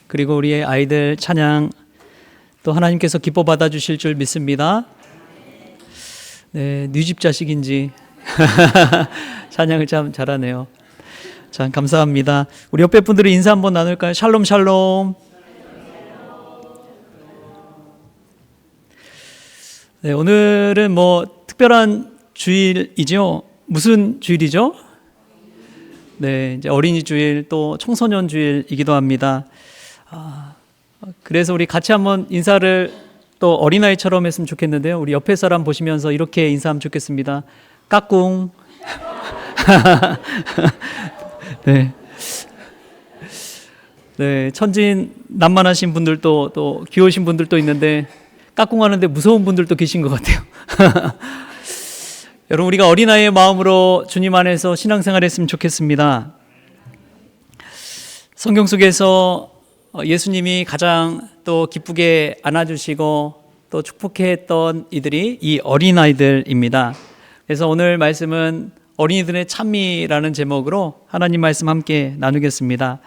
그리고 우리의 아이들 찬양 또 하나님께서 기뻐 받아주실 줄 믿습니다. 네, 뉘집 자식인지 찬양을 참 잘하네요. 참 감사합니다. 우리 옆에 분들이 인사 한번 나눌까요? 샬롬 샬롬. 네, 오늘은 뭐 특별한 주일이죠. 무슨 주일이죠? 네, 이제 어린이 주일 또 청소년 주일이기도 합니다. 그래서 우리 같이 한번 인사를 또 어린아이처럼 했으면 좋겠는데요. 우리 옆에 사람 보시면서 이렇게 인사하면 좋겠습니다. 까꿍. 네. 네, 천진난만하신 분들도 또 귀여우신 분들도 있는데 까꿍하는데 무서운 분들도 계신 것 같아요. 여러분, 우리가 어린아이의 마음으로 주님 안에서 신앙생활 했으면 좋겠습니다. 성경 속에서 예수님이 가장 또 기쁘게 안아주시고 또 축복했던 이들이 이 어린아이들입니다. 그래서 오늘 말씀은 어린이들의 찬미라는 제목으로 하나님 말씀 함께 나누겠습니다.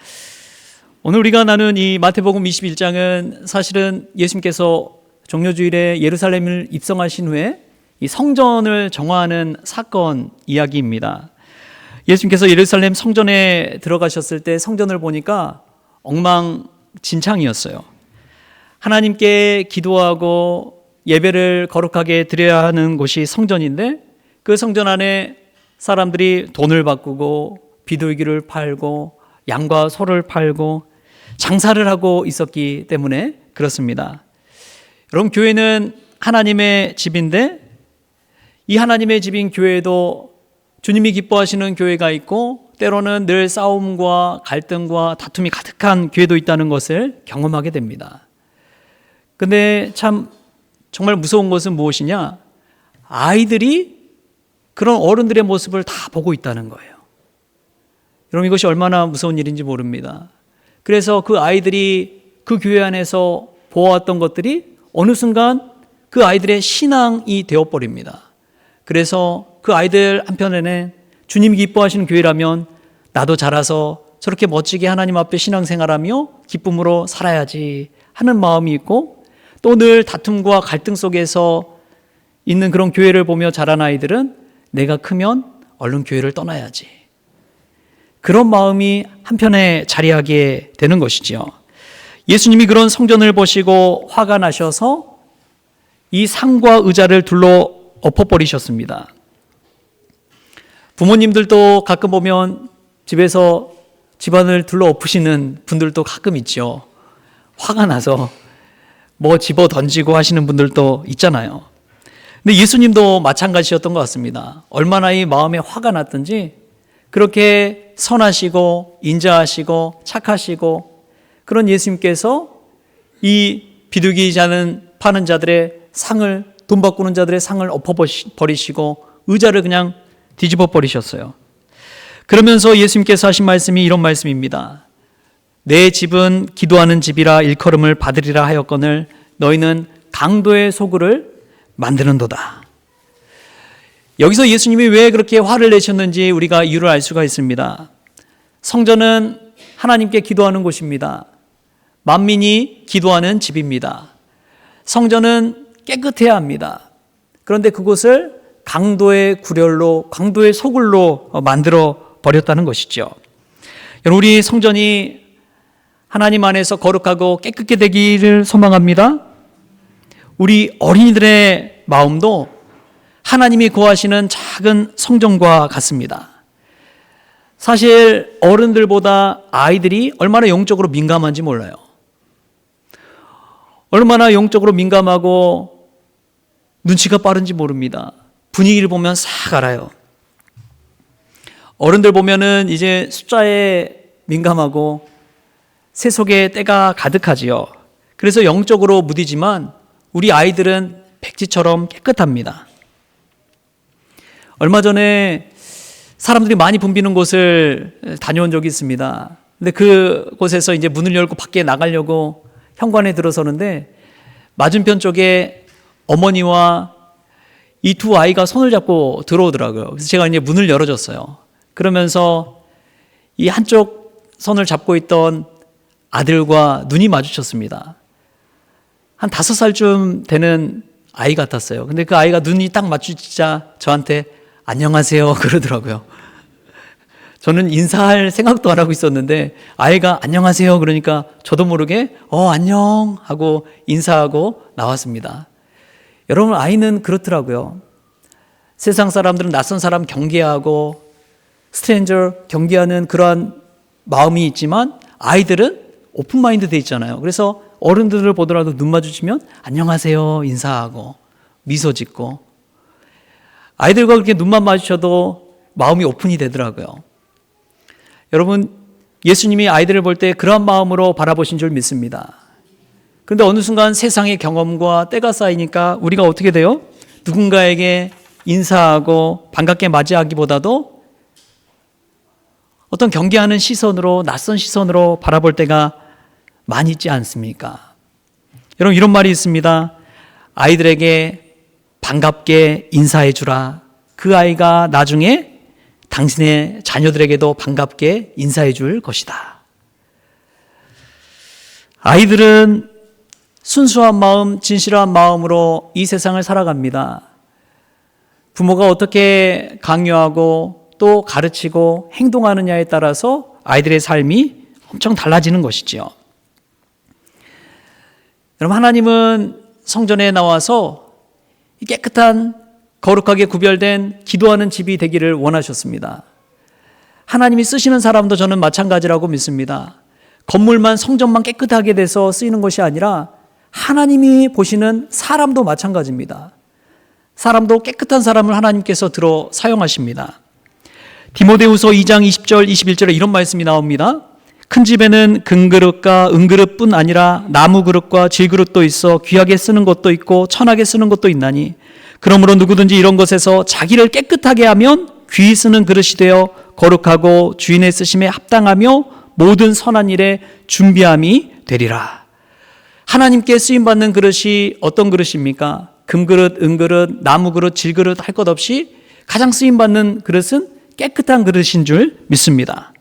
오늘 우리가 나눈 이 마태복음 21장은 사실은 예수님께서 종료주일에 예루살렘을 입성하신 후에 이 성전을 정화하는 사건 이야기입니다. 예수님께서 예루살렘 성전에 들어가셨을 때 성전을 보니까 엉망진창이었어요. 하나님께 기도하고 예배를 거룩하게 드려야 하는 곳이 성전인데 그 성전 안에 사람들이 돈을 바꾸고 비둘기를 팔고 양과 소를 팔고 장사를 하고 있었기 때문에 그렇습니다. 여러분, 교회는 하나님의 집인데 이 하나님의 집인 교회에도 주님이 기뻐하시는 교회가 있고 때로는 늘 싸움과 갈등과 다툼이 가득한 교회도 있다는 것을 경험하게 됩니다. 근데 참 정말 무서운 것은 무엇이냐? 아이들이 그런 어른들의 모습을 다 보고 있다는 거예요. 여러분, 이것이 얼마나 무서운 일인지 모릅니다. 그래서 그 아이들이 그 교회 안에서 보아왔던 것들이 어느 순간 그 아이들의 신앙이 되어버립니다. 그래서 그 아이들 한편에는 주님이 기뻐하시는 교회라면 나도 자라서 저렇게 멋지게 하나님 앞에 신앙생활하며 기쁨으로 살아야지 하는 마음이 있고 또 늘 다툼과 갈등 속에서 있는 그런 교회를 보며 자란 아이들은 내가 크면 얼른 교회를 떠나야지. 그런 마음이 한편에 자리하게 되는 것이지요. 예수님이 그런 성전을 보시고 화가 나셔서 이 상과 의자를 둘러 엎어버리셨습니다. 부모님들도 가끔 보면 집에서 집안을 둘러 엎으시는 분들도 가끔 있죠. 화가 나서 뭐 집어 던지고 하시는 분들도 있잖아요. 근데 예수님도 마찬가지였던 것 같습니다. 얼마나 이 마음에 화가 났든지 그렇게 선하시고 인자하시고 착하시고 그런 예수님께서 이 비둘기 파는 자들의 상을, 돈 바꾸는 자들의 상을 엎어버리시고 의자를 그냥 뒤집어 버리셨어요. 그러면서 예수님께서 하신 말씀이 이런 말씀입니다. 내 집은 기도하는 집이라 일컬음을 받으리라 하였거늘 너희는 강도의 소굴을 만드는도다. 여기서 예수님이 왜 그렇게 화를 내셨는지 우리가 이유를 알 수가 있습니다. 성전은 하나님께 기도하는 곳입니다. 만민이 기도하는 집입니다. 성전은 깨끗해야 합니다. 그런데 그곳을 강도의 구렬로, 강도의 소굴로 만들어 버렸다는 것이죠. 여러분, 우리 성전이 하나님 안에서 거룩하고 깨끗게 되기를 소망합니다. 우리 어린이들의 마음도 하나님이 거하시는 작은 성전과 같습니다. 사실 어른들보다 아이들이 얼마나 영적으로 민감한지 몰라요. 얼마나 영적으로 민감하고 눈치가 빠른지 모릅니다. 분위기를 보면 싹 알아요. 어른들 보면은 이제 숫자에 민감하고 세속에 때가 가득하지요. 그래서 영적으로 무디지만 우리 아이들은 백지처럼 깨끗합니다. 얼마 전에 사람들이 많이 붐비는 곳을 다녀온 적이 있습니다. 근데 그곳에서 이제 문을 열고 밖에 나가려고 현관에 들어서는데 맞은편 쪽에 어머니와 이 두 아이가 손을 잡고 들어오더라고요. 그래서 제가 이제 문을 열어줬어요. 그러면서 이 한쪽 손을 잡고 있던 아들과 눈이 마주쳤습니다. 한 5살쯤 되는 아이 같았어요. 근데 그 아이가 눈이 딱 마주치자 저한테 안녕하세요 그러더라고요. 저는 인사할 생각도 안 하고 있었는데 아이가 안녕하세요 그러니까 저도 모르게 안녕 하고 인사하고 나왔습니다. 여러분, 아이는 그렇더라고요. 세상 사람들은 낯선 사람 경계하고 스트레인저 경계하는 그러한 마음이 있지만 아이들은 오픈마인드 돼 있잖아요. 그래서 어른들을 보더라도 눈 마주치면 안녕하세요 인사하고 미소 짓고, 아이들과 그렇게 눈만 마주쳐도 마음이 오픈이 되더라고요. 여러분, 예수님이 아이들을 볼 때 그러한 마음으로 바라보신 줄 믿습니다. 그런데 어느 순간 세상의 경험과 때가 쌓이니까 우리가 어떻게 돼요? 누군가에게 인사하고 반갑게 맞이하기보다도 어떤 경계하는 시선으로, 낯선 시선으로 바라볼 때가 많이 있지 않습니까? 여러분, 이런 말이 있습니다. 아이들에게 반갑게 인사해 주라. 그 아이가 나중에 당신의 자녀들에게도 반갑게 인사해 줄 것이다. 아이들은 순수한 마음, 진실한 마음으로 이 세상을 살아갑니다. 부모가 어떻게 강요하고 또 가르치고 행동하느냐에 따라서 아이들의 삶이 엄청 달라지는 것이죠. 여러분, 하나님은 성전에 나와서 깨끗한 거룩하게 구별된 기도하는 집이 되기를 원하셨습니다. 하나님이 쓰시는 사람도 저는 마찬가지라고 믿습니다. 건물만, 성전만 깨끗하게 돼서 쓰이는 것이 아니라 하나님이 보시는 사람도 마찬가지입니다. 사람도 깨끗한 사람을 하나님께서 들어 사용하십니다. 디모데후서 2장 20절 21절에 이런 말씀이 나옵니다. 큰 집에는 금그릇과 은그릇뿐 아니라 나무 그릇과 질그릇도 있어 귀하게 쓰는 것도 있고 천하게 쓰는 것도 있나니, 그러므로 누구든지 이런 것에서 자기를 깨끗하게 하면 귀히 쓰는 그릇이 되어 거룩하고 주인의 쓰심에 합당하며 모든 선한 일에 준비함이 되리라. 하나님께 쓰임받는 그릇이 어떤 그릇입니까? 금그릇, 은그릇, 나무그릇, 질그릇 할 것 없이 가장 쓰임받는 그릇은 깨끗한 그릇인 줄 믿습니다.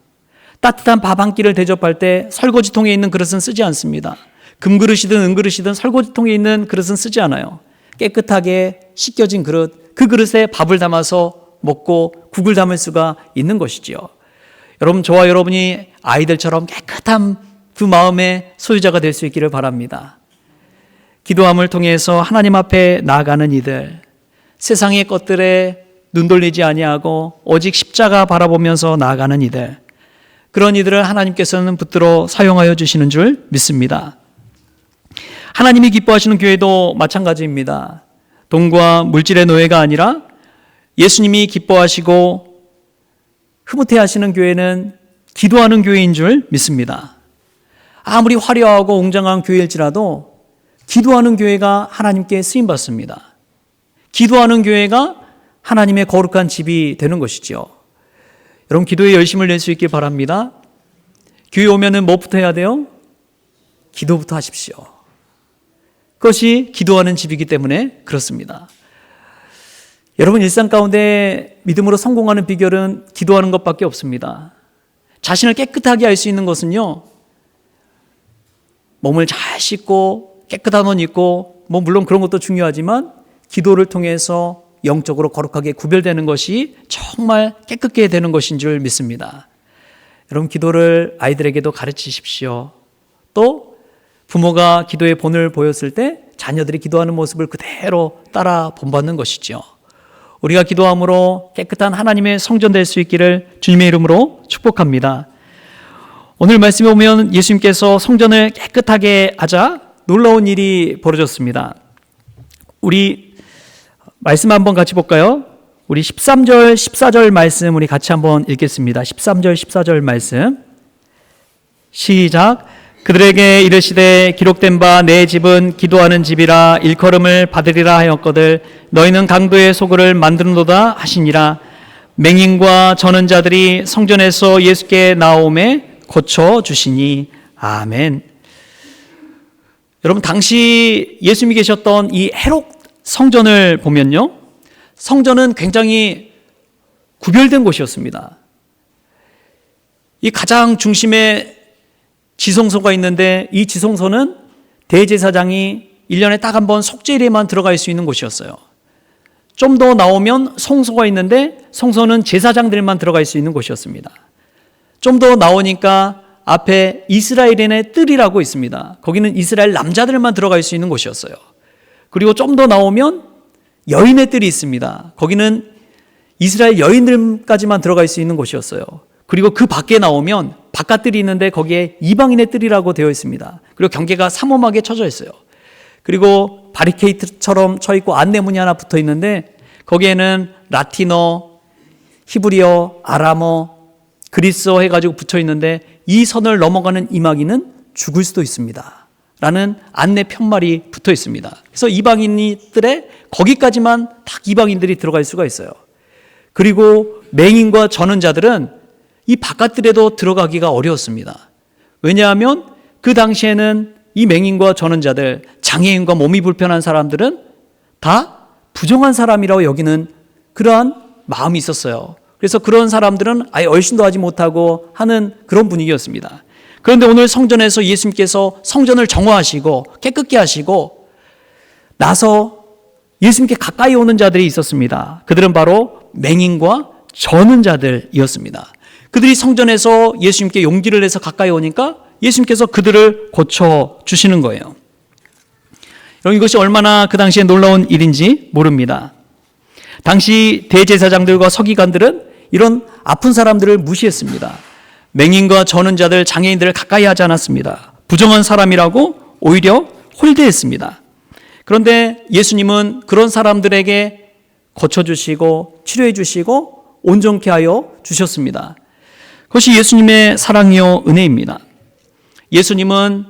따뜻한 밥 한 끼를 대접할 때 설거지통에 있는 그릇은 쓰지 않습니다. 금그릇이든 은그릇이든 설거지통에 있는 그릇은 쓰지 않아요. 깨끗하게 씻겨진 그릇, 그 그릇에 밥을 담아서 먹고 국을 담을 수가 있는 것이지요. 여러분, 저와 여러분이 아이들처럼 깨끗한 그 마음의 소유자가 될 수 있기를 바랍니다. 기도함을 통해서 하나님 앞에 나아가는 이들, 세상의 것들에 눈 돌리지 아니하고 오직 십자가 바라보면서 나아가는 이들, 그런 이들을 하나님께서는 붙들어 사용하여 주시는 줄 믿습니다. 하나님이 기뻐하시는 교회도 마찬가지입니다. 돈과 물질의 노예가 아니라 예수님이 기뻐하시고 흐뭇해하시는 교회는 기도하는 교회인 줄 믿습니다. 아무리 화려하고 웅장한 교회일지라도 기도하는 교회가 하나님께 쓰임받습니다. 기도하는 교회가 하나님의 거룩한 집이 되는 것이죠. 여러분, 기도에 열심을 낼 수 있길 바랍니다. 교회 오면은 뭐부터 해야 돼요? 기도부터 하십시오. 그것이 기도하는 집이기 때문에 그렇습니다. 여러분, 일상 가운데 믿음으로 성공하는 비결은 기도하는 것밖에 없습니다. 자신을 깨끗하게 할 수 있는 것은요, 몸을 잘 씻고 깨끗한 옷 입고, 물론 그런 것도 중요하지만 기도를 통해서 영적으로 거룩하게 구별되는 것이 정말 깨끗게 되는 것인 줄 믿습니다. 여러분, 기도를 아이들에게도 가르치십시오. 또 부모가 기도의 본을 보였을 때 자녀들이 기도하는 모습을 그대로 따라 본받는 것이죠. 우리가 기도함으로 깨끗한 하나님의 성전 될 수 있기를 주님의 이름으로 축복합니다. 오늘 말씀에 보면 예수님께서 성전을 깨끗하게 하자 놀라운 일이 벌어졌습니다. 우리 말씀 한번 같이 볼까요? 우리 13절, 14절 말씀 우리 같이 한번 읽겠습니다. 13절, 14절 말씀 시작. 그들에게 이르시되 기록된 바 내 집은 기도하는 집이라 일컬음을 받으리라 하였거늘 너희는 강도의 소굴을 만드는도다 하시니라. 맹인과 저는 자들이 성전에서 예수께 나오매 고쳐주시니. 아멘. 여러분, 당시 예수님이 계셨던 이 헤롯 성전을 보면요, 성전은 굉장히 구별된 곳이었습니다. 이 가장 중심에 지성소가 있는데 이 지성소는 대제사장이 1년에 딱 한 번 속죄일에만 들어갈 수 있는 곳이었어요. 좀 더 나오면 성소가 있는데 성소는 제사장들만 들어갈 수 있는 곳이었습니다. 좀 더 나오니까 앞에 이스라엘인의 뜰이라고 있습니다. 거기는 이스라엘 남자들만 들어갈 수 있는 곳이었어요. 그리고 좀 더 나오면 여인의 뜰이 있습니다. 거기는 이스라엘 여인들까지만 들어갈 수 있는 곳이었어요. 그리고 그 밖에 나오면 바깥 뜰이 있는데 거기에 이방인의 뜰이라고 되어 있습니다. 그리고 경계가 삼엄하게 쳐져 있어요. 그리고 바리케이트처럼 쳐 있고 안내문이 하나 붙어 있는데 거기에는 라틴어, 히브리어, 아람어, 그리스어 해가지고 붙여 있는데 이 선을 넘어가는 이방인은 죽을 수도 있습니다 라는 안내 편말이 붙어 있습니다. 그래서 이방인들의 거기까지만 딱 이방인들이 들어갈 수가 있어요. 그리고 맹인과 저는 자들은 이 바깥들에도 들어가기가 어려웠습니다. 왜냐하면 그 당시에는 이 맹인과 저는 자들, 장애인과 몸이 불편한 사람들은 다 부정한 사람이라고 여기는 그러한 마음이 있었어요. 그래서 그런 사람들은 아예 얼씬도 하지 못하고 하는 그런 분위기였습니다. 그런데 오늘 성전에서 예수님께서 성전을 정화하시고 깨끗게 하시고 나서 예수님께 가까이 오는 자들이 있었습니다. 그들은 바로 맹인과 저는 자들이었습니다. 그들이 성전에서 예수님께 용기를 내서 가까이 오니까 예수님께서 그들을 고쳐주시는 거예요. 여러분, 이것이 얼마나 그 당시에 놀라운 일인지 모릅니다. 당시 대제사장들과 서기관들은 이런 아픈 사람들을 무시했습니다. 맹인과 저는 자들, 장애인들을 가까이 하지 않았습니다. 부정한 사람이라고 오히려 홀대했습니다. 그런데 예수님은 그런 사람들에게 고쳐주시고 치료해 주시고 온전케 하여 주셨습니다. 그것이 예수님의 사랑이요 은혜입니다. 예수님은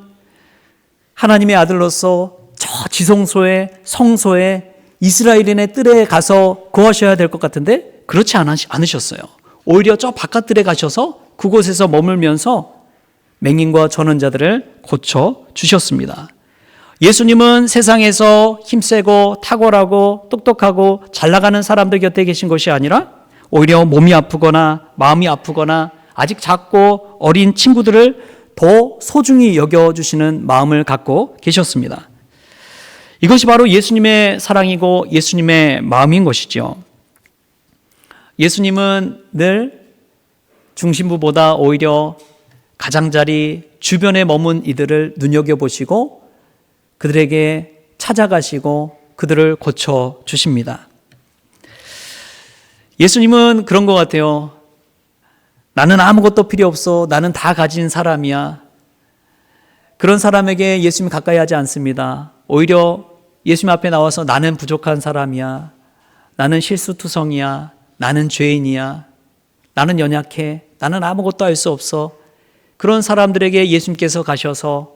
하나님의 아들로서 저 지성소에 성소에 이스라엘인의 뜰에 가서 거하셔야 될 것 같은데 그렇지 않으셨어요. 오히려 저 바깥뜰에 가셔서 그곳에서 머물면서 맹인과 저는 자들을 고쳐주셨습니다. 예수님은 세상에서 힘세고 탁월하고 똑똑하고 잘 나가는 사람들 곁에 계신 것이 아니라 오히려 몸이 아프거나 마음이 아프거나 아직 작고 어린 친구들을 더 소중히 여겨주시는 마음을 갖고 계셨습니다. 이것이 바로 예수님의 사랑이고 예수님의 마음인 것이죠. 예수님은 늘 중심부보다 오히려 가장자리 주변에 머문 이들을 눈여겨보시고 그들에게 찾아가시고 그들을 고쳐주십니다. 예수님은 그런 것 같아요. 나는 아무것도 필요 없어. 나는 다 가진 사람이야. 그런 사람에게 예수님 가까이 하지 않습니다. 오히려 예수님 앞에 나와서 나는 부족한 사람이야. 나는 실수투성이야. 나는 죄인이야. 나는 연약해. 나는 아무것도 할 수 없어. 그런 사람들에게 예수님께서 가셔서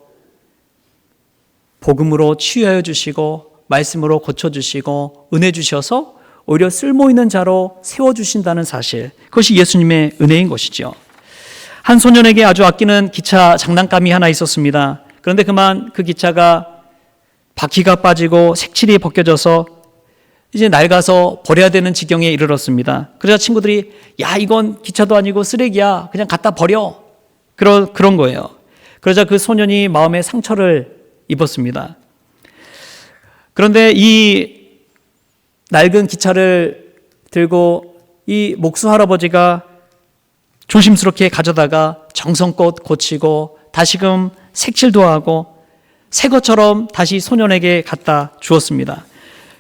복음으로 치유하여 주시고 말씀으로 고쳐주시고 은혜 주셔서 오히려 쓸모있는 자로 세워주신다는 사실, 그것이 예수님의 은혜인 것이죠. 한 소년에게 아주 아끼는 기차 장난감이 하나 있었습니다. 그런데 그만 그 기차가 바퀴가 빠지고 색칠이 벗겨져서 이제 낡아서 버려야 되는 지경에 이르렀습니다. 그러자 친구들이 야, 이건 기차도 아니고 쓰레기야. 그냥 갖다 버려. 그런 거예요. 그러자 그 소년이 마음에 상처를 입었습니다. 그런데 이 낡은 기차를 들고 이 목수 할아버지가 조심스럽게 가져다가 정성껏 고치고 다시금 색칠도 하고 새 것처럼 다시 소년에게 갖다 주었습니다.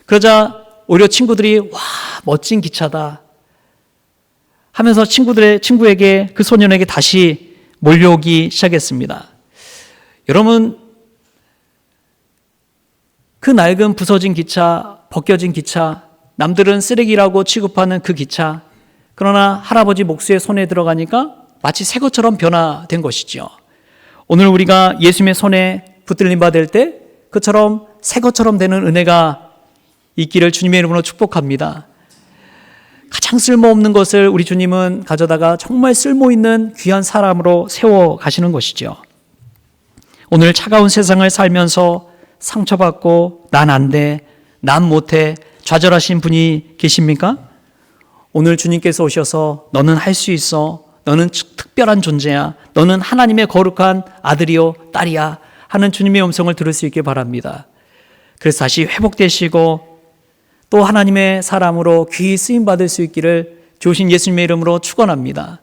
그러자 오히려 친구들이 와, 멋진 기차다 하면서 친구에게 그 소년에게 다시 몰려오기 시작했습니다. 여러분, 그 낡은 부서진 기차, 벗겨진 기차, 남들은 쓰레기라고 취급하는 그 기차, 그러나 할아버지 목수의 손에 들어가니까 마치 새 것처럼 변화된 것이죠. 오늘 우리가 예수님의 손에 붙들림 받을 때 그처럼 새 것처럼 되는 은혜가 있기를 주님의 이름으로 축복합니다. 가장 쓸모없는 것을 우리 주님은 가져다가 정말 쓸모있는 귀한 사람으로 세워 가시는 것이죠. 오늘 차가운 세상을 살면서 상처받고 난 안 돼, 난 못해 좌절하신 분이 계십니까? 오늘 주님께서 오셔서 너는 할 수 있어, 너는 특별한 존재야. 너는 하나님의 거룩한 아들이요 딸이야 하는 주님의 음성을 들을 수 있게 바랍니다. 그래서 다시 회복되시고 또 하나님의 사람으로 귀히 쓰임받을 수 있기를 주신 예수님의 이름으로 축원합니다.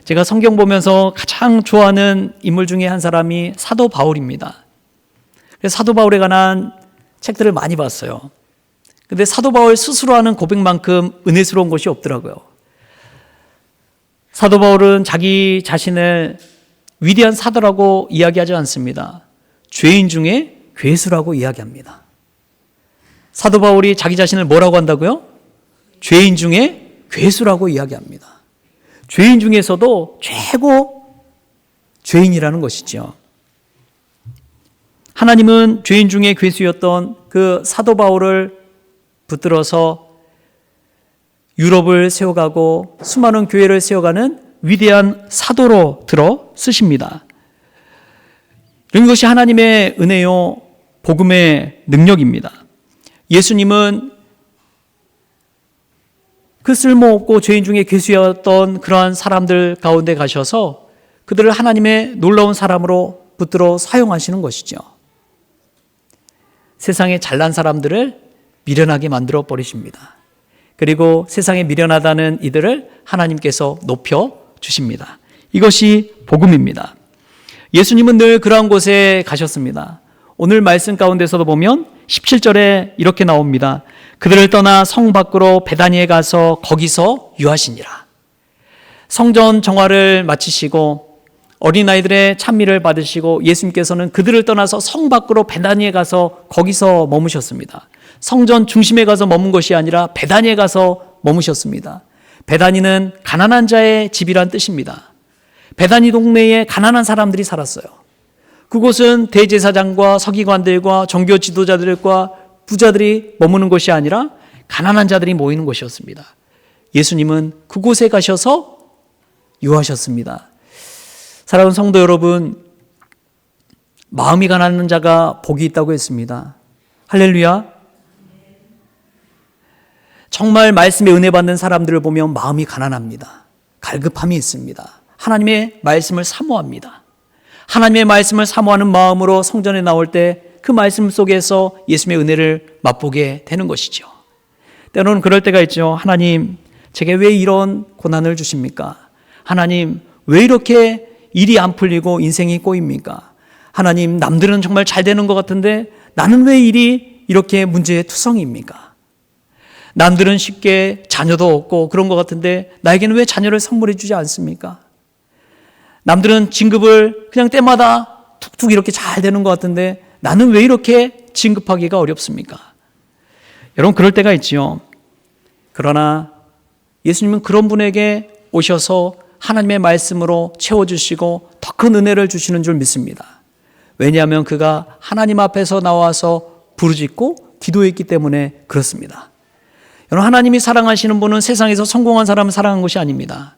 제가 성경 보면서 가장 좋아하는 인물 중에 한 사람이 사도 바울입니다. 그래서 사도 바울에 관한 책들을 많이 봤어요. 근데 사도 바울 스스로 하는 고백만큼 은혜스러운 것이 없더라고요. 사도 바울은 자기 자신을 위대한 사도라고 이야기하지 않습니다. 죄인 중에 괴수라고 이야기합니다. 사도 바울이 자기 자신을 뭐라고 한다고요? 죄인 중에 괴수라고 이야기합니다. 죄인 중에서도 최고 죄인이라는 것이죠. 하나님은 죄인 중에 괴수였던 그 사도 바울을 붙들어서 유럽을 세워가고 수많은 교회를 세워가는 위대한 사도로 들어 쓰십니다. 이런 것이 하나님의 은혜요 복음의 능력입니다. 예수님은 그 쓸모없고 죄인 중에 괴수였던 그러한 사람들 가운데 가셔서 그들을 하나님의 놀라운 사람으로 붙들어 사용하시는 것이죠. 세상에 잘난 사람들을 미련하게 만들어 버리십니다. 그리고 세상에 미련하다는 이들을 하나님께서 높여 주십니다. 이것이 복음입니다. 예수님은 늘 그러한 곳에 가셨습니다. 오늘 말씀 가운데서도 보면 17절에 이렇게 나옵니다. 그들을 떠나 성 밖으로 베다니에 가서 거기서 유하시니라. 성전 정화를 마치시고 어린아이들의 찬미를 받으시고 예수님께서는 그들을 떠나서 성 밖으로 베다니에 가서 거기서 머무셨습니다. 성전 중심에 가서 머문 것이 아니라 베다니에 가서 머무셨습니다. 베다니는 가난한 자의 집이란 뜻입니다. 베다니 동네에 가난한 사람들이 살았어요. 그곳은 대제사장과 서기관들과 종교 지도자들과 부자들이 머무는 곳이 아니라 가난한 자들이 모이는 곳이었습니다. 예수님은 그곳에 가셔서 유하셨습니다. 사랑하는 성도 여러분, 마음이 가난한 자가 복이 있다고 했습니다. 할렐루야. 정말 말씀에 은혜 받는 사람들을 보면 마음이 가난합니다. 갈급함이 있습니다. 하나님의 말씀을 사모합니다. 하나님의 말씀을 사모하는 마음으로 성전에 나올 때 그 말씀 속에서 예수님의 은혜를 맛보게 되는 것이죠. 때로는 그럴 때가 있죠. 하나님, 제게 왜 이런 고난을 주십니까? 하나님, 왜 이렇게 일이 안 풀리고 인생이 꼬입니까? 하나님, 남들은 정말 잘 되는 것 같은데 나는 왜 일이 이렇게 문제투성이입니까? 남들은 쉽게 자녀도 얻고 그런 것 같은데 나에게는 왜 자녀를 선물해 주지 않습니까? 남들은 진급을 그냥 때마다 툭툭 이렇게 잘 되는 것 같은데 나는 왜 이렇게 진급하기가 어렵습니까? 여러분, 그럴 때가 있지요. 그러나 예수님은 그런 분에게 오셔서 하나님의 말씀으로 채워주시고 더 큰 은혜를 주시는 줄 믿습니다. 왜냐하면 그가 하나님 앞에서 나와서 부르짖고 기도했기 때문에 그렇습니다. 여러분, 하나님이 사랑하시는 분은 세상에서 성공한 사람을 사랑한 것이 아닙니다.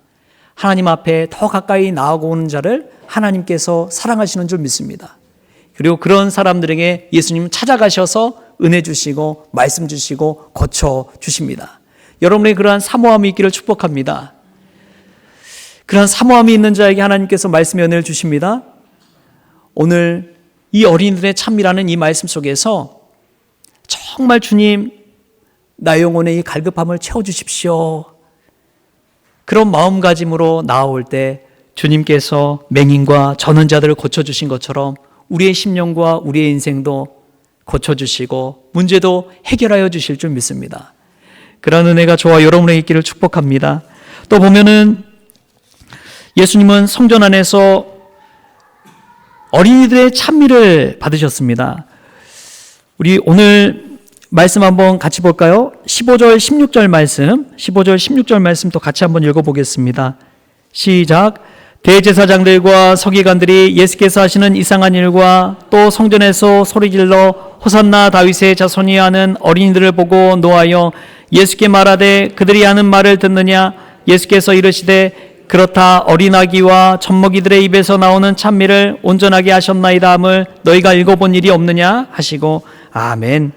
하나님 앞에 더 가까이 나아오는 자를 하나님께서 사랑하시는 줄 믿습니다. 그리고 그런 사람들에게 예수님은 찾아가셔서 은혜 주시고 말씀 주시고 고쳐 주십니다. 여러분의 그러한 사모함이 있기를 축복합니다. 그러한 사모함이 있는 자에게 하나님께서 말씀의 은혜를 주십니다. 오늘 이 어린이들의 찬미라는 이 말씀 속에서 정말 주님, 나의 영혼의 이 갈급함을 채워주십시오. 그런 마음가짐으로 나아올 때 주님께서 맹인과 저는 자들을 고쳐주신 것처럼 우리의 심령과 우리의 인생도 고쳐주시고 문제도 해결하여 주실 줄 믿습니다. 그런 은혜가 저와 여러분의 있기를 축복합니다. 또 보면은 예수님은 성전 안에서 어린이들의 찬미를 받으셨습니다. 우리 오늘 말씀 한번 같이 볼까요? 15절 16절 말씀, 15절 16절 말씀 또 같이 한번 읽어보겠습니다. 시작. 대제사장들과 서기관들이 예수께서 하시는 이상한 일과 또 성전에서 소리질러 호산나 다윗의 자손이 하는 어린이들을 보고 노하여 예수께 말하되 그들이 하는 말을 듣느냐? 예수께서 이르시되 그렇다, 어린아기와 젖먹이들의 입에서 나오는 찬미를 온전하게 하셨나이다 함을 너희가 읽어본 일이 없느냐 하시고 아멘.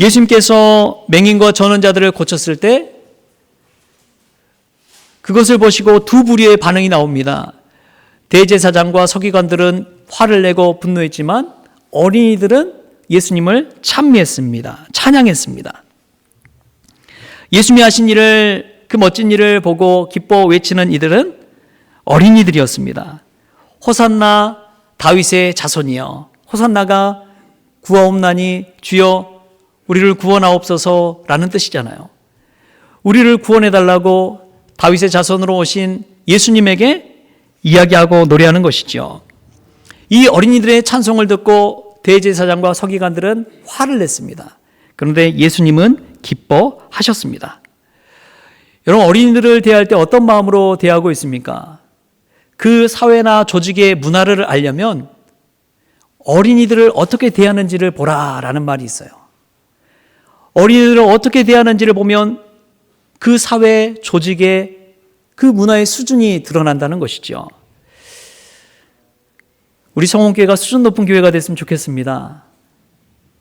예수님께서 맹인과 저는 자들을 고쳤을 때 그것을 보시고 두 부류의 반응이 나옵니다. 대제사장과 서기관들은 화를 내고 분노했지만 어린이들은 예수님을 찬미했습니다. 찬양했습니다. 예수님이 하신 일을, 그 멋진 일을 보고 기뻐 외치는 이들은 어린이들이었습니다. 호산나 다윗의 자손이여, 호산나가 구하옵나니 주여 우리를 구원하옵소서라는 뜻이잖아요. 우리를 구원해달라고 다윗의 자손으로 오신 예수님에게 이야기하고 노래하는 것이죠. 이 어린이들의 찬송을 듣고 대제사장과 서기관들은 화를 냈습니다. 그런데 예수님은 기뻐하셨습니다. 여러분, 어린이들을 대할 때 어떤 마음으로 대하고 있습니까? 그 사회나 조직의 문화를 알려면 어린이들을 어떻게 대하는지를 보라라는 말이 있어요. 어린이들을 어떻게 대하는지를 보면 그 사회 조직의 그 문화의 수준이 드러난다는 것이죠. 우리 성원교회가 수준 높은 교회가 됐으면 좋겠습니다.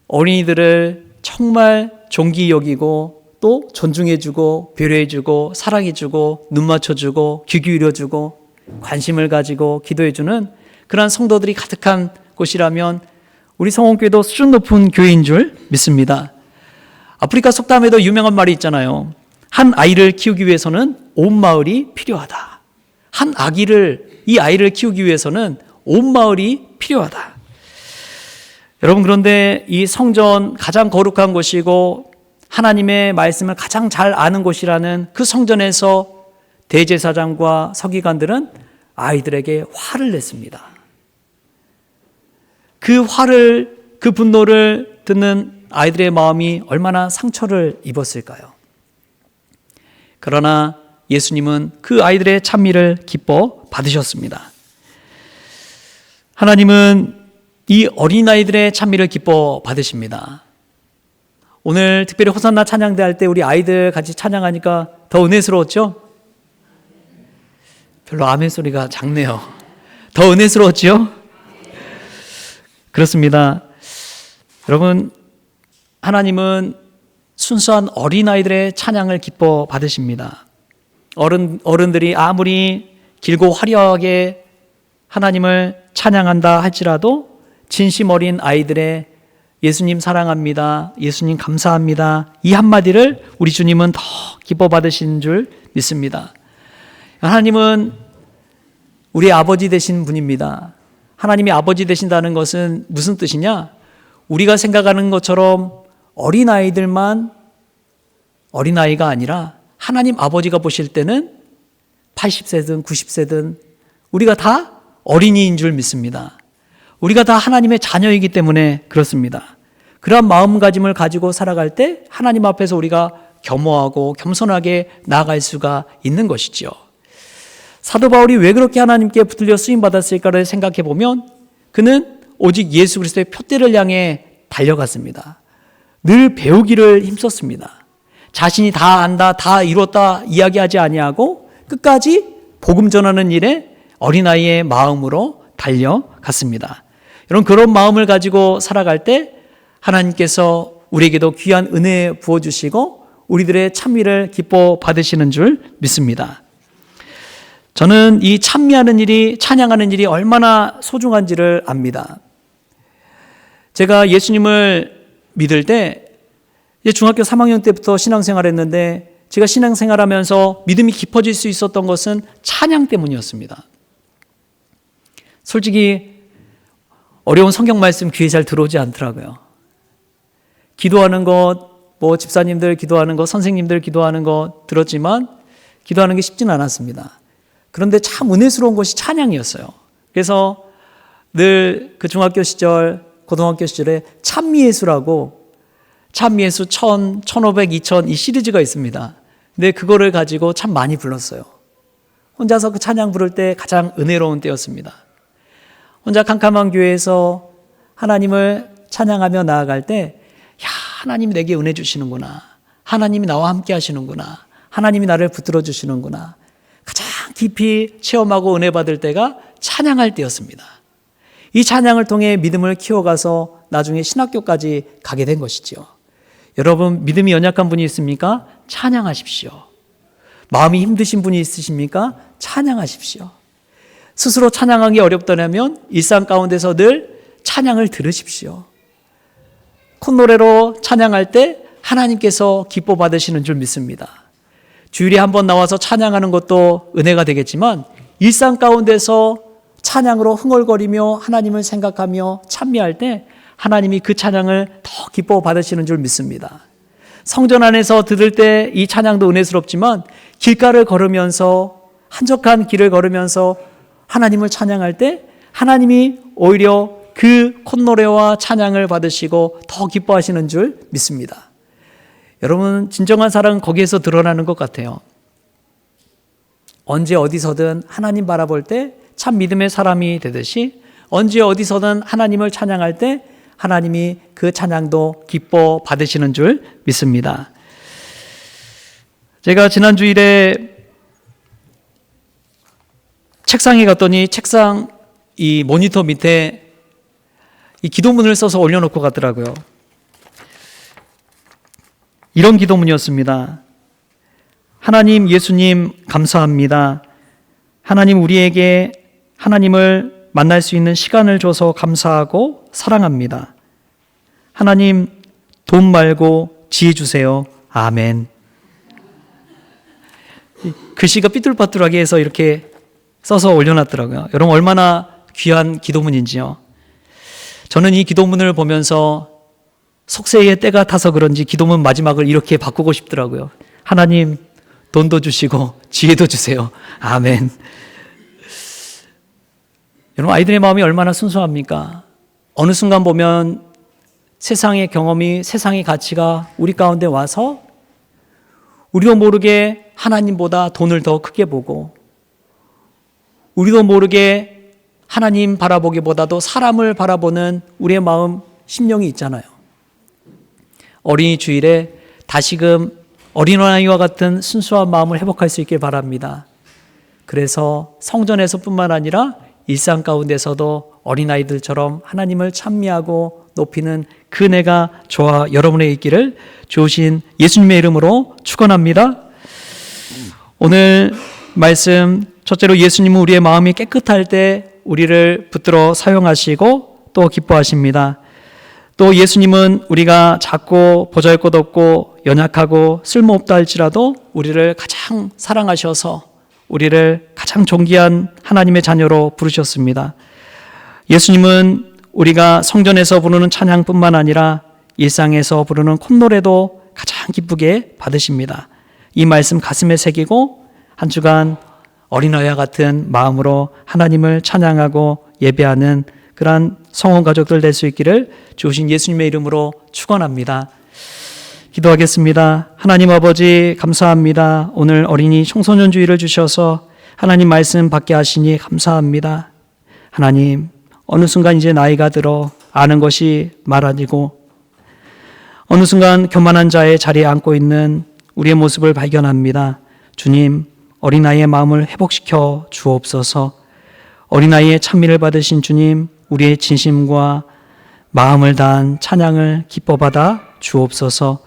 어린이들을 정말 존귀 여기고 또 존중해주고 배려해주고 사랑해주고 눈 맞춰주고 귀 기울여주고 관심을 가지고 기도해주는 그러한 성도들이 가득한 곳이라면 우리 성원교회도 수준 높은 교회인 줄 믿습니다. 아프리카 속담에도 유명한 말이 있잖아요. 한 아이를 키우기 위해서는 온 마을이 필요하다. 한 이 아이를 키우기 위해서는 온 마을이 필요하다. 여러분, 그런데 이 성전, 가장 거룩한 곳이고 하나님의 말씀을 가장 잘 아는 곳이라는 그 성전에서 대제사장과 서기관들은 아이들에게 화를 냈습니다. 그 분노를 듣는 아이들의 마음이 얼마나 상처를 입었을까요? 그러나 예수님은 그 아이들의 찬미를 기뻐 받으셨습니다. 하나님은 이 어린아이들의 찬미를 기뻐 받으십니다. 오늘 특별히 호산나 찬양대 할 때 우리 아이들 같이 찬양하니까 더 은혜스러웠죠? 별로 아멘 소리가 작네요. 더 은혜스러웠죠? 그렇습니다. 여러분, 하나님은 순수한 어린아이들의 찬양을 기뻐 받으십니다. 어른들이 아무리 길고 화려하게 하나님을 찬양한다 할지라도 진심 어린 아이들의 예수님 사랑합니다, 예수님 감사합니다, 이 한마디를 우리 주님은 더 기뻐 받으신 줄 믿습니다. 하나님은 우리 아버지 되신 분입니다. 하나님이 아버지 되신다는 것은 무슨 뜻이냐? 우리가 생각하는 것처럼 어린아이들만 어린아이가 아니라 하나님 아버지가 보실 때는 80세든 90세든 우리가 다 어린이인 줄 믿습니다. 우리가 다 하나님의 자녀이기 때문에 그렇습니다. 그러한 마음가짐을 가지고 살아갈 때 하나님 앞에서 우리가 겸허하고 겸손하게 나아갈 수가 있는 것이죠. 사도 바울이 왜 그렇게 하나님께 붙들려 쓰임받았을까를 생각해 보면 그는 오직 예수 그리스도의 표대를 향해 달려갔습니다. 늘 배우기를 힘썼습니다. 자신이 다 안다, 다 이뤘다 이야기하지 아니하고 끝까지 복음 전하는 일에 어린아이의 마음으로 달려갔습니다. 여러분, 그런 마음을 가지고 살아갈 때 하나님께서 우리에게도 귀한 은혜 부어주시고 우리들의 찬미를 기뻐 받으시는 줄 믿습니다. 저는 이 찬미하는 일이, 찬양하는 일이 얼마나 소중한지를 압니다. 제가 예수님을 믿을 때 중학교 3학년 때부터 신앙생활을 했는데 제가 신앙생활하면서 믿음이 깊어질 수 있었던 것은 찬양 때문이었습니다. 솔직히 어려운 성경 말씀 귀에 잘 들어오지 않더라고요. 기도하는 것, 집사님들 기도하는 것, 선생님들 기도하는 것 들었지만 기도하는 게 쉽지는 않았습니다. 그런데 참 은혜스러운 것이 찬양이었어요. 그래서 늘 그 중학교 시절, 고등학교 시절에 찬미예수라고 찬미예수 1000, 1500, 2000 이 시리즈가 있습니다. 근데 그거를 가지고 참 많이 불렀어요. 혼자서 그 찬양 부를 때 가장 은혜로운 때였습니다. 혼자 캄캄한 교회에서 하나님을 찬양하며 나아갈 때, 야, 하나님이 내게 은혜 주시는구나. 하나님이 나와 함께 하시는구나. 하나님이 나를 붙들어 주시는구나. 가장 깊이 체험하고 은혜 받을 때가 찬양할 때였습니다. 이 찬양을 통해 믿음을 키워가서 나중에 신학교까지 가게 된 것이죠. 여러분, 믿음이 연약한 분이 있습니까? 찬양하십시오. 마음이 힘드신 분이 있으십니까? 찬양하십시오. 스스로 찬양하기 어렵다면 일상 가운데서 늘 찬양을 들으십시오. 콧노래로 찬양할 때 하나님께서 기뻐 받으시는 줄 믿습니다. 주일에 한번 나와서 찬양하는 것도 은혜가 되겠지만 일상 가운데서 찬양으로 흥얼거리며 하나님을 생각하며 찬미할 때 하나님이 그 찬양을 더 기뻐 받으시는 줄 믿습니다. 성전 안에서 들을 때 이 찬양도 은혜스럽지만 길가를 걸으면서 한적한 길을 걸으면서 하나님을 찬양할 때 하나님이 오히려 그 콧노래와 찬양을 받으시고 더 기뻐하시는 줄 믿습니다. 여러분, 진정한 사랑은 거기에서 드러나는 것 같아요. 언제 어디서든 하나님 바라볼 때 참 믿음의 사람이 되듯이 언제 어디서든 하나님을 찬양할 때 하나님이 그 찬양도 기뻐 받으시는 줄 믿습니다. 제가 지난 주일에 책상에 갔더니 책상 이 모니터 밑에 이 기도문을 써서 올려놓고 갔더라고요. 이런 기도문이었습니다. 하나님, 예수님 감사합니다. 하나님, 우리에게 하나님을 만날 수 있는 시간을 줘서 감사하고 사랑합니다. 하나님, 돈 말고 지혜 주세요. 아멘. 글씨가 삐뚤빠뚤하게 해서 이렇게 써서 올려놨더라고요. 여러분, 얼마나 귀한 기도문인지요. 저는 이 기도문을 보면서 속세의 때가 타서 그런지 기도문 마지막을 이렇게 바꾸고 싶더라고요. 하나님, 돈도 주시고 지혜도 주세요. 아멘. 여러분, 아이들의 마음이 얼마나 순수합니까? 어느 순간 보면 세상의 경험이, 세상의 가치가 우리 가운데 와서 우리도 모르게 하나님보다 돈을 더 크게 보고 우리도 모르게 하나님 바라보기보다도 사람을 바라보는 우리의 마음, 심령이 있잖아요. 어린이 주일에 다시금 어린아이와 같은 순수한 마음을 회복할 수 있길 바랍니다. 그래서 성전에서 뿐만 아니라 일상 가운데서도 어린아이들처럼 하나님을 찬미하고 높이는 그 은혜가 저와 여러분의 있기를 주신 예수님의 이름으로 축원합니다. 오늘 말씀, 첫째로 예수님은 우리의 마음이 깨끗할 때 우리를 붙들어 사용하시고 또 기뻐하십니다. 또 예수님은 우리가 작고 보잘것없고 연약하고 쓸모없다 할지라도 우리를 가장 사랑하셔서 우리를 가장 존귀한 하나님의 자녀로 부르셨습니다. 예수님은 우리가 성전에서 부르는 찬양뿐만 아니라 일상에서 부르는 콧노래도 가장 기쁘게 받으십니다. 이 말씀 가슴에 새기고 한 주간 어린아이와 같은 마음으로 하나님을 찬양하고 예배하는 그러한 성원 가족들 될 수 있기를 주신 예수님의 이름으로 축원합니다. 기도하겠습니다. 하나님 아버지, 감사합니다. 오늘 어린이 청소년 주일을 주셔서 하나님 말씀 받게 하시니 감사합니다. 하나님, 어느 순간 이제 나이가 들어 아는 것이 말 아니고 어느 순간 교만한 자의 자리에 앉고 있는 우리의 모습을 발견합니다. 주님, 어린아이의 마음을 회복시켜 주옵소서. 어린아이의 찬미를 받으신 주님, 우리의 진심과 마음을 다한 찬양을 기뻐받아 주옵소서.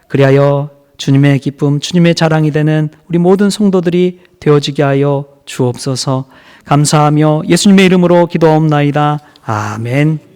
그리하여 주님의 기쁨, 주님의 자랑이 되는 우리 모든 성도들이 되어지게 하여 주옵소서. 감사하며 예수님의 이름으로 기도하옵나이다. 아멘.